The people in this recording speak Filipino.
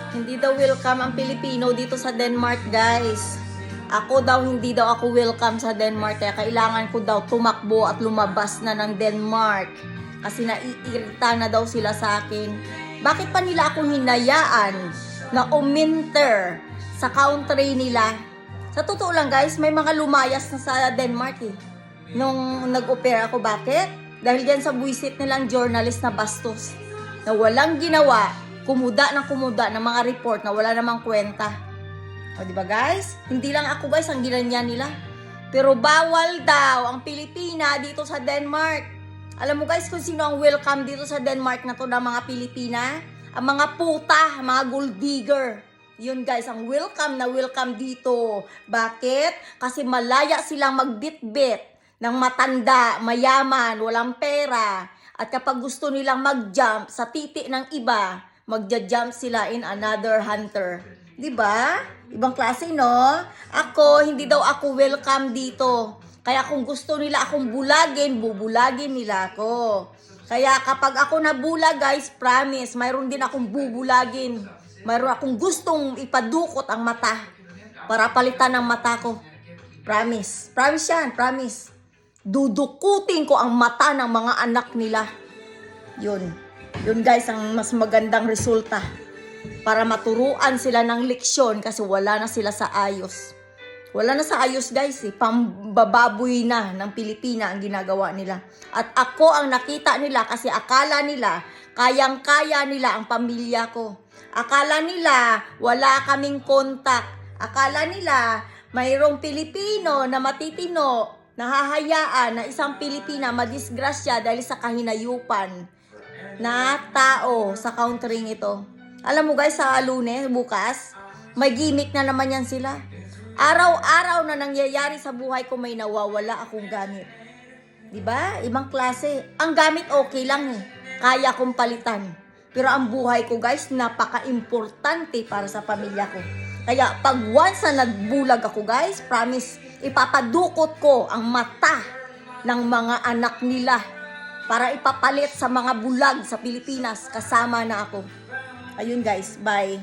Hindi daw welcome ang Pilipino dito sa Denmark, guys. Hindi daw ako welcome sa Denmark. Kaya kailangan ko daw tumakbo at lumabas na ng Denmark. Kasi naiirita na daw sila sa akin. Bakit pa nila ako hinayaan na uminter sa country nila? Sa totoo lang, guys, may mga lumayas na sa Denmark eh. Nung nag-opera ako, bakit? Dahil dyan sa buwisit nilang journalist na bastos. Na walang ginawa, kumuda ng mga report na wala namang kwenta. O diba guys? Hindi lang ako guys ang ginanyan nila. Pero bawal daw ang Pilipina dito sa Denmark. Alam mo guys kung sino ang welcome dito sa Denmark na to ng mga Pilipina? Ang mga puta, mga gold digger. Yun guys, ang welcome na welcome dito. Bakit? Kasi malaya silang magbitbit ng matanda, mayaman, walang pera. At kapag gusto nilang mag-jump sa titi ng iba, magja-jump sila in another hunter. 'Di ba? Ibang klase, no? Hindi daw ako welcome dito. Kaya kung gusto nila akong bulagin, bubulagin nila ako. Kaya kapag ako nabulag, guys, promise, mayroon din akong bubulagin. Mayroon akong gustong ipadukot ang mata para palitan ang mata ko. Promise. Promise yan, promise. Dudukutin ko ang mata ng mga anak nila. Yun. Yun guys, ang mas magandang resulta. Para maturuan sila ng leksyon kasi wala na sila sa ayos. Wala na sa ayos guys eh. Pambababoy na ng Pilipina ang ginagawa nila. At ako ang nakita nila kasi akala nila kayang-kaya nila ang pamilya ko. Akala nila wala kaming kontak. Akala nila mayroong Pilipino na matitino, nahahayaan na isang Pilipina madisgrasya dahil sa kahinayupan na tao sa country ito. Alam mo guys, sa Lunes, bukas, may gimmick na naman yan sila. Araw-araw na nangyayari sa buhay ko may nawawala akong gamit. Diba? Ibang klase. Ang gamit okay lang eh. Kaya kong palitan. Pero ang buhay ko guys, napaka-importante para sa pamilya ko. Kaya pag once na nagbulag ako guys, promise, ipapadukot ko ang mata ng mga anak nila para ipapalit sa mga bulag sa Pilipinas. Kasama na ako. Ayun guys, bye.